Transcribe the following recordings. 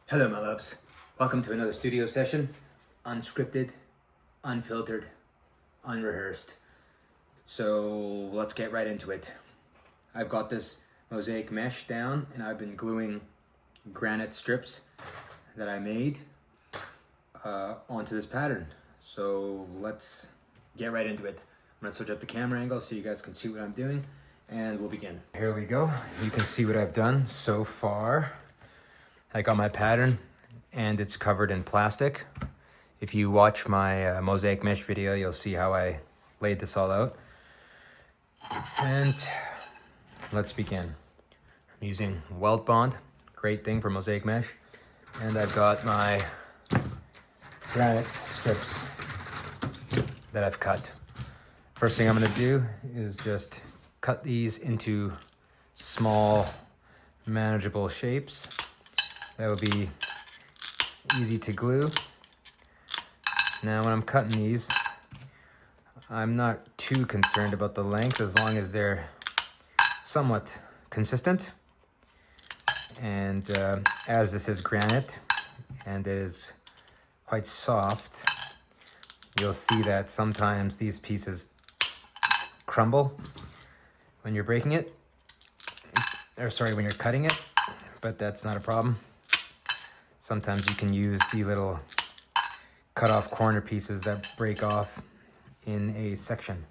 Hello, my loves. Welcome to another studio session. Unscripted, unfiltered, unrehearsed. So let's get right into it. I've got this mosaic mesh down and I've been gluing granite strips that I made onto this pattern. So let's get right into it. I'm gonna switch up the camera angle so you guys can see what I'm doing and we'll begin. Here we go. You can see what I've done so far. I got my pattern and it's covered in plastic. If you watch my mosaic mesh video, you'll see how I laid this all out. And let's begin. I'm using welt bond, great thing for mosaic mesh. And I've got my granite strips that I've cut. First thing I'm gonna do is just cut these into small, manageable shapes. That will be easy to glue. Now when I'm cutting these, I'm not too concerned about the length as long as they're somewhat consistent. And as this is granite and it is quite soft, you'll see that sometimes these pieces crumble when you're breaking it, when you're cutting it, but that's not a problem. Sometimes you can use the little cut off corner pieces that break off in a section.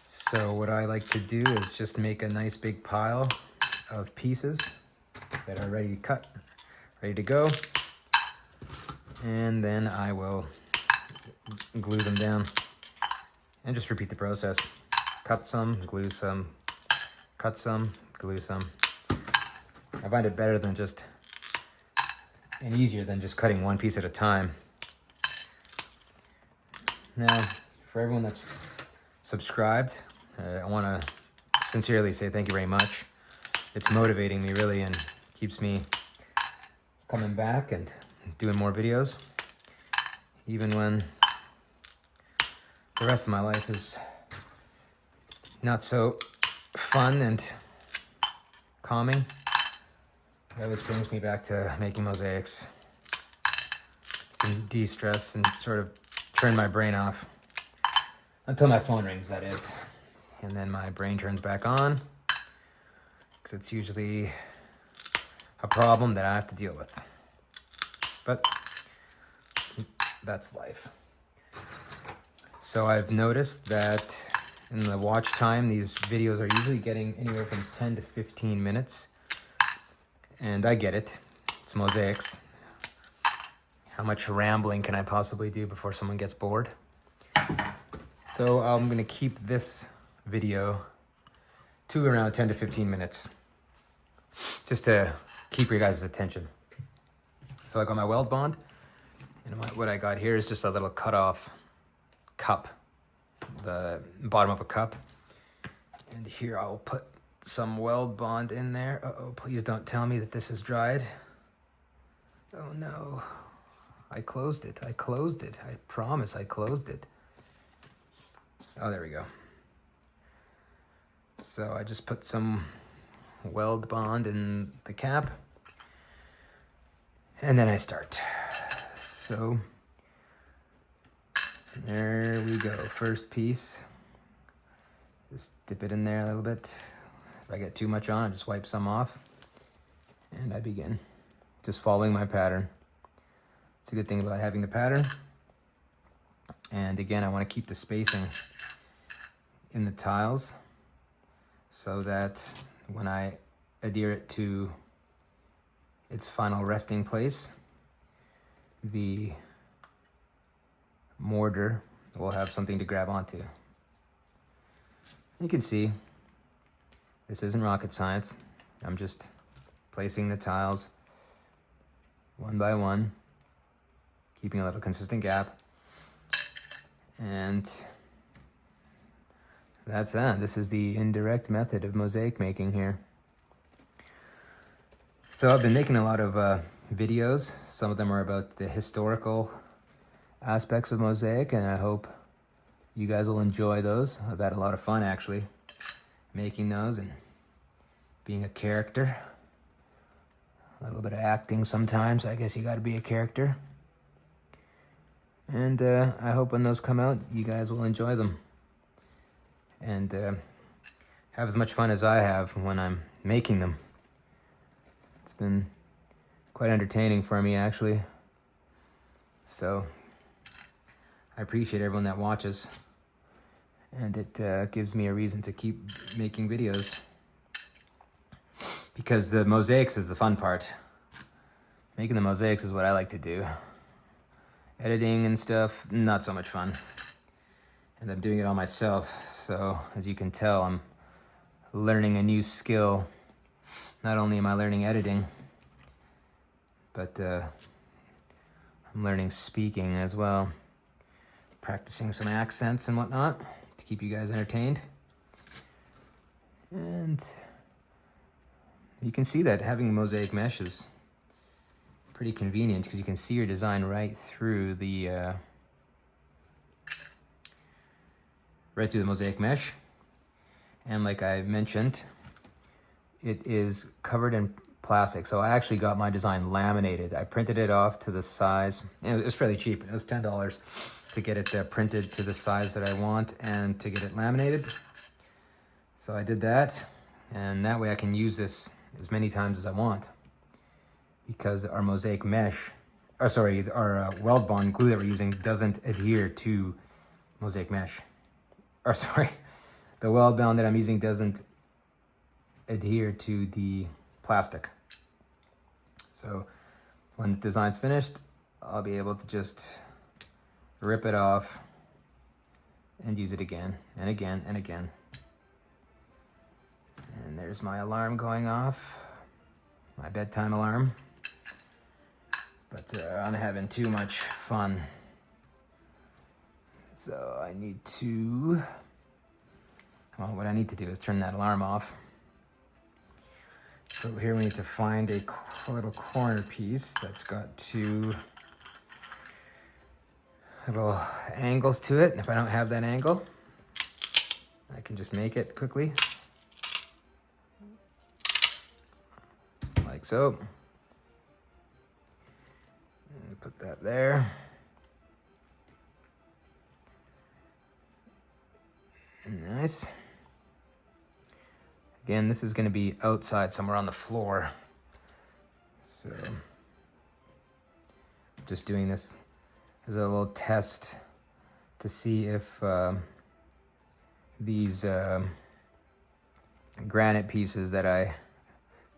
So what I like to do is just make a nice big pile of pieces that are ready to cut, ready to go. And then I will glue them down and just repeat the process. Cut some, glue some, cut some, glue some. I find it better than and easier than just cutting one piece at a time. Now, for everyone that's subscribed, I want to sincerely say thank you very much. It's motivating me really and keeps me coming back and doing more videos, even when the rest of my life is not so fun and calming. That always brings me back to making mosaics and de-stress and sort of turn my brain off until my phone rings, that is. And then my brain turns back on because it's usually a problem that I have to deal with. But that's life. So I've noticed that in the watch time, these videos are usually getting anywhere from 10 to 15 minutes. And I get it, it's mosaics. How much rambling can I possibly do before someone gets bored? So I'm gonna keep this video to around 10 to 15 minutes, just to keep your guys' attention. So I got my weld bond, and what I got here is just a little cut off cup, the bottom of a cup. And here I'll put some weld bond in there. Uh-oh, please don't tell me that this is dried. Oh no, I closed it. I promise I closed it. Oh, there we go. So I just put some weld bond in the cap and then I start. So there we go, first piece. Just dip it in there a little bit. If I get too much on, I just wipe some off and I begin just following my pattern. It's a good thing about having the pattern. And again, I want to keep the spacing in the tiles so that when I adhere it to its final resting place, the mortar will have something to grab onto. You can see this isn't rocket science. I'm just placing the tiles one by one, keeping a little consistent gap. And that's that. This is the indirect method of mosaic making here. So I've been making a lot of videos. Some of them are about the historical aspects of mosaic, and I hope you guys will enjoy those. I've had a lot of fun actually making those and being a character little bit of acting sometimes. I guess you got to be a character. And I hope when those come out, you guys will enjoy them. And have as much fun as I have when I'm making them. It's been quite entertaining for me, actually. So I appreciate everyone that watches. And it gives me a reason to keep making videos. Because the mosaics is the fun part. Making the mosaics is what I like to do. Editing and stuff, not so much fun. And I'm doing it all myself. So as you can tell, I'm learning a new skill. Not only am I learning editing, but I'm learning speaking as well. Practicing some accents and whatnot to keep you guys entertained. And you can see that having mosaic mesh is pretty convenient because you can see your design right through the mosaic mesh. And like I mentioned, it is covered in plastic. So I actually got my design laminated. I printed it off to the size, and it was fairly cheap. It was $10 to get it printed to the size that I want and to get it laminated. So I did that, and that way I can use this as many times as I want, because our mosaic mesh, our weld bond glue that we're using doesn't adhere to mosaic mesh. The weld bond that I'm using doesn't adhere to the plastic. So when the design's finished, I'll be able to just rip it off and use it again and again and again. And there's my alarm going off, my bedtime alarm. But I'm having too much fun. So I need to, well, what I need to do is turn that alarm off. So here we need to find a little corner piece that's got two little angles to it. And if I don't have that angle, I can just make it quickly. Like so. And put that there. Nice. Again, this is going to be outside somewhere on the floor. So just doing this as a little test to see if these granite pieces that I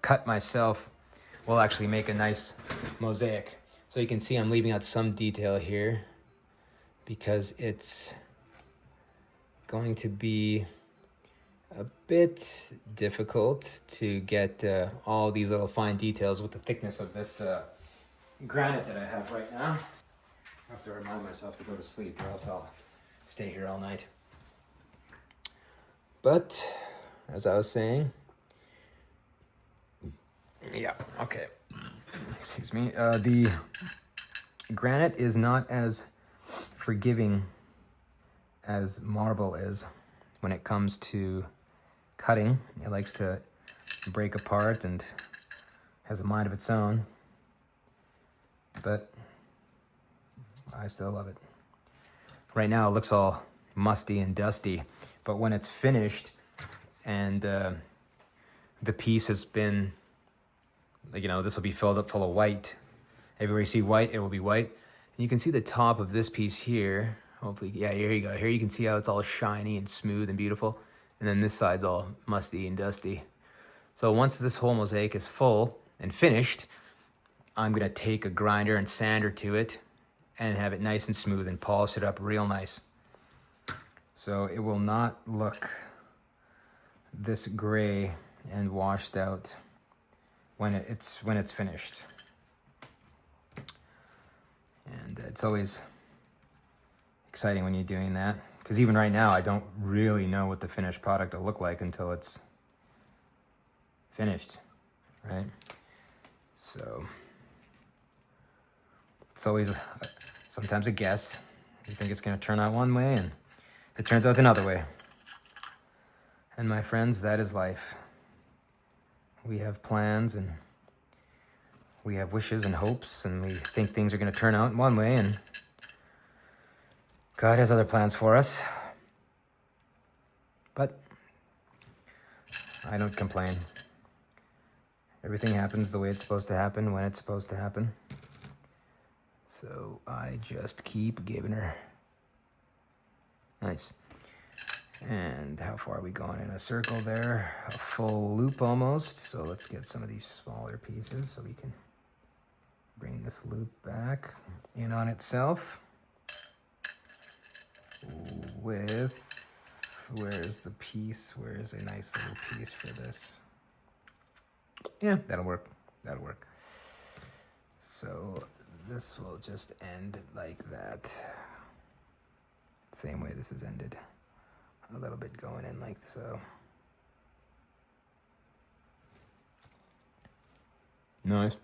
cut myself will actually make a nice mosaic. So you can see I'm leaving out some detail here because it's going to be a bit difficult to get all these little fine details with the thickness of this granite that I have right now. I have to remind myself to go to sleep or else I'll stay here all night. But as I was saying, yeah, okay. Excuse me. The granite is not as forgiving as marble is when it comes to cutting. It likes to break apart and has a mind of its own, but I still love it. Right now it looks all musty and dusty, but when it's finished and the piece has been, you know, this will be filled up full of white. Everywhere you see white, it will be white. And you can see the top of this piece here. Hopefully, yeah, here you go. Here you can see how it's all shiny and smooth and beautiful. And then this side's all musty and dusty. So once this whole mosaic is full and finished, I'm gonna take a grinder and sander to it and have it nice and smooth and polish it up real nice. So it will not look this gray and washed out when it's finished. And it's always exciting when you're doing that, because even right now I don't really know what the finished product will look like until it's finished, right? So it's always sometimes a guess. You think it's going to turn out one way and it turns out another way. And my friends, that is life. We have plans and we have wishes and hopes, and we think things are going to turn out in one way, and God has other plans for us. But I don't complain. Everything happens the way it's supposed to happen, when it's supposed to happen. So I just keep giving her. Nice. And how far are we going in a circle there? A full loop almost. So let's get some of these smaller pieces so we can bring this loop back in on itself. With, where's the piece? Where's a nice little piece for this? Yeah, that'll work. That'll work. So this will just end like that. Same way this is ended. A little bit going in like so. Nice.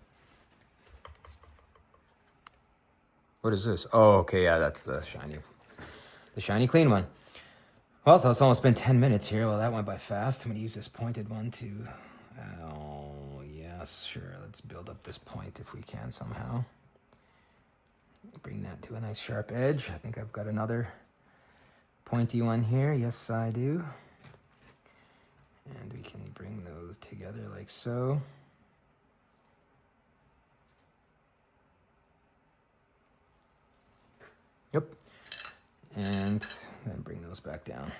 What is this? Oh, okay, yeah, that's the shiny clean one. Well, so it's almost been 10 minutes here. Well, that went by fast. I'm gonna use this pointed one to, oh, yes, sure. Let's build up this point if we can somehow. Bring that to a nice sharp edge. I think I've got another pointy one here. Yes, I do. And we can bring those together like so. Yep. And then bring those back down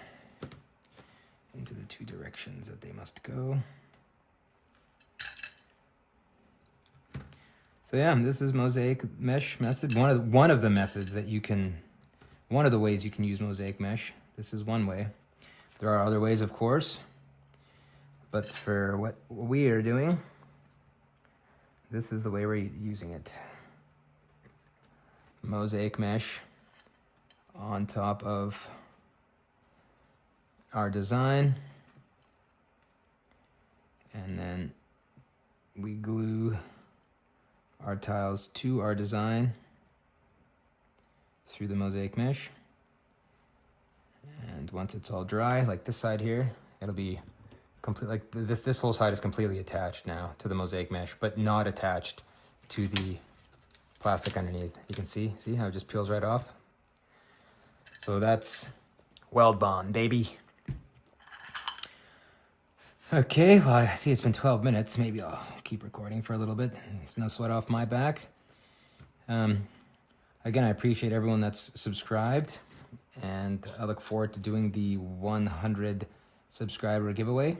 into the two directions that they must go. So yeah, this is mosaic mesh method. One of the methods that you can, one of the ways you can use mosaic mesh. This is one way. There are other ways, of course, but for what we are doing, this is the way we're using it. Mosaic mesh on top of our design, and then we glue our tiles to our design through the mosaic mesh. And once it's all dry, like this side here, it'll be complete. Like this whole side is completely attached now to the mosaic mesh, but not attached to the plastic underneath. You can see how it just peels right off. So that's weld bond, baby. Okay, well, I see it's been 12 minutes. Maybe I'll keep recording for a little bit. There's no sweat off my back. Again, I appreciate everyone that's subscribed, and I look forward to doing the 100 subscriber giveaway.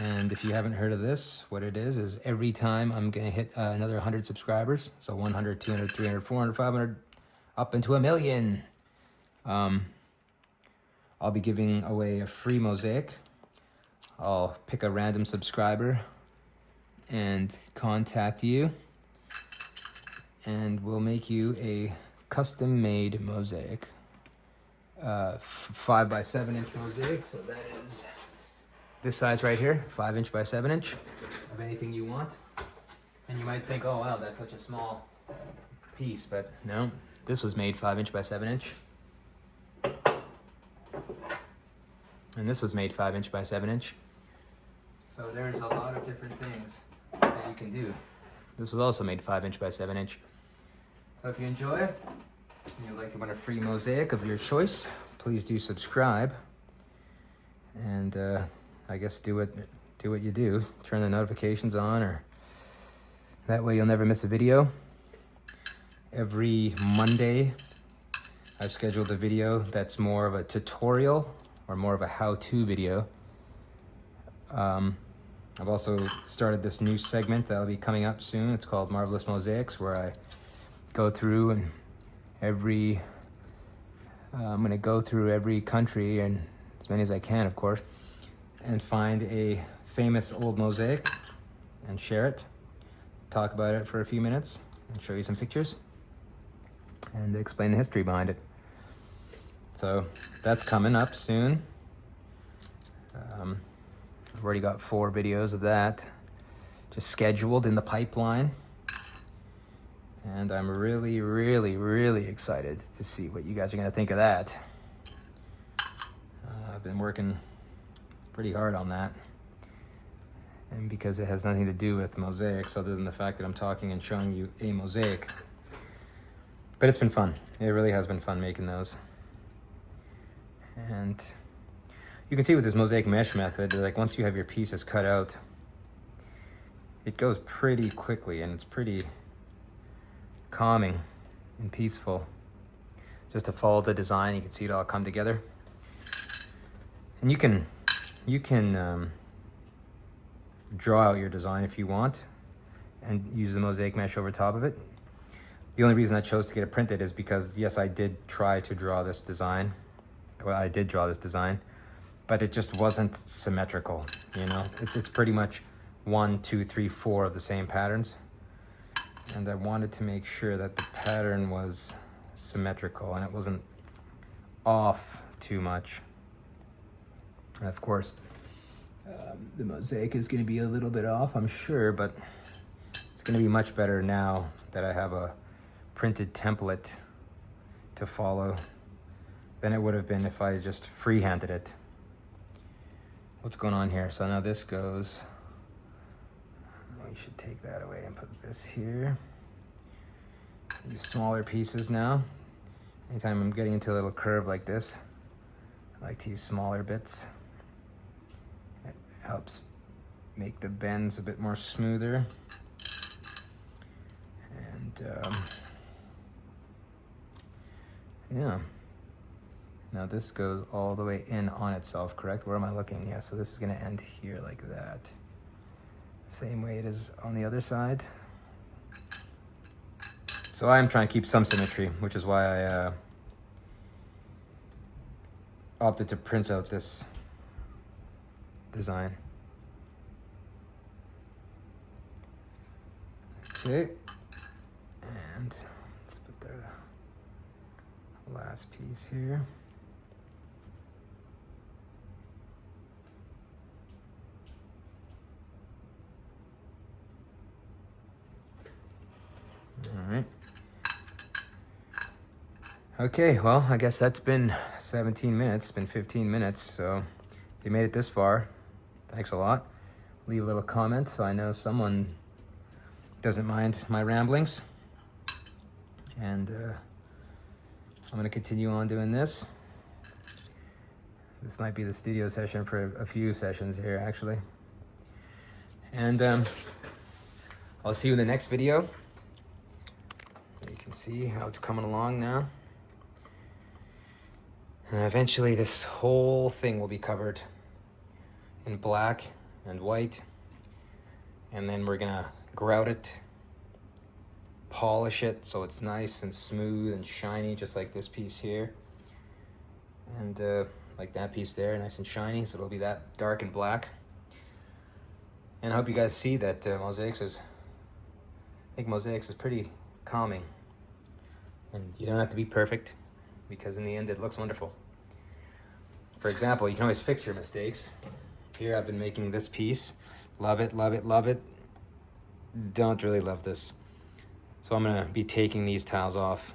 And if you haven't heard of this, what it is every time I'm going to hit another 100 subscribers, so 100, 200, 300, 400, 500, up into 1 million, I'll be giving away a free mosaic. I'll pick a random subscriber and contact you, and we'll make you a custom-made mosaic, 5 by 7 inch mosaic. So that is this size right here, 5 inch by 7 inch of anything you want. And you might think, oh wow, that's such a small piece, but no, this was made 5 inch by 7 inch. And this was made 5 inch by 7 inch. So there's a lot of different things that you can do. This was also made 5 inch by 7 inch. So if you enjoy it and you'd like to win a free mosaic of your choice, please do subscribe. And I guess do what you do. Turn the notifications on, or that way you'll never miss a video. Every Monday, I've scheduled a video that's more of a tutorial or more of a how-to video. I've also started this new segment that'll be coming up soon. It's called Marvelous Mosaics, where I go through and I'm going to go through every country, and as many as I can, of course, and find a famous old mosaic and share it, talk about it for a few minutes, and show you some pictures, and explain the history behind it. So that's coming up soon. I've already got 4 videos of that just scheduled in the pipeline. And I'm really, really, really excited to see what you guys are going to think of that. I've been working pretty hard on that. and because it has nothing to do with mosaics other than the fact that I'm talking and showing you a mosaic. But it's been fun. It really has been fun making those. And you can see with this mosaic mesh method, like once you have your pieces cut out, it goes pretty quickly and it's pretty calming and peaceful. Just to follow the design, you can see it all come together. And you can draw out your design if you want and use the mosaic mesh over top of it. The only reason I chose to get it printed is because, yes, I did try to draw this design. Well, I did draw this design, but it just wasn't symmetrical, you know? It's pretty much 1, 2, 3, 4 of the same patterns. And I wanted to make sure that the pattern was symmetrical and it wasn't off too much. And of course, the mosaic is going to be a little bit off, I'm sure, but it's going to be much better now that I have a printed template to follow than it would have been if I just freehanded it. What's going on here? So now this goes, we should take that away and put this here. These smaller pieces now. Anytime I'm getting into a little curve like this, I like to use smaller bits. It helps make the bends a bit more smoother. And yeah. Now this goes all the way in on itself, correct? Where am I looking? Yeah, so this is gonna end here like that. Same way it is on the other side. So I'm trying to keep some symmetry, which is why I opted to print out this design. Okay, and let's put the last piece here. All right. Okay, well, I guess that's been 17 minutes, been 15 minutes, so if you made it this far, thanks a lot. Leave a little comment so I know someone doesn't mind my ramblings. And I'm gonna continue on doing this. This might be the studio session for a few sessions here, actually. And I'll see you in the next video. You can see how it's coming along now. And eventually this whole thing will be covered in black and white. And then we're gonna grout it, polish it so it's nice and smooth and shiny, just like this piece here. And like that piece there, nice and shiny, so it'll be that dark and black. And I hope you guys see that I think mosaics is pretty calming. And you don't have to be perfect, because in the end it looks wonderful. For example, you can always fix your mistakes. Here I've been making this piece. Love it, love it, love it. Don't really love this. So I'm gonna be taking these tiles off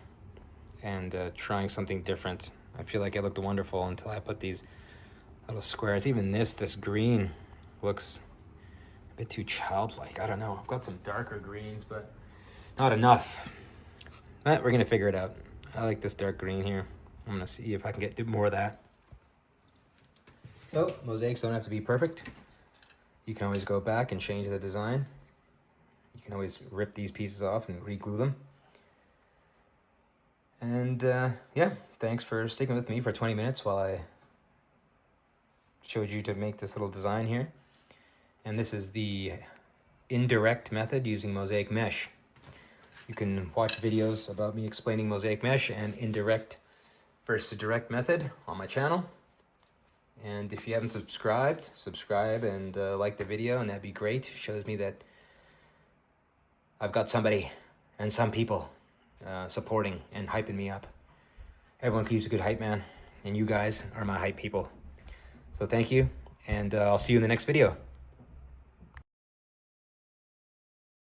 and trying something different. I feel like it looked wonderful until I put these little squares. Even this green looks a bit too childlike. I don't know, I've got some darker greens, but not enough. But we're gonna figure it out. I like this dark green here. I'm gonna see if I can do more of that. So, mosaics don't have to be perfect. You can always go back and change the design. You can always rip these pieces off and re-glue them. And yeah, thanks for sticking with me for 20 minutes while I showed you to make this little design here. And this is the indirect method using mosaic mesh. You can watch videos about me explaining mosaic mesh and indirect versus direct method on my channel. And if you haven't subscribed, subscribe and like the video, and that'd be great. It shows me that I've got somebody and some people supporting and hyping me up. Everyone can use a good hype man, and you guys are my hype people. So thank you, and I'll see you in the next video.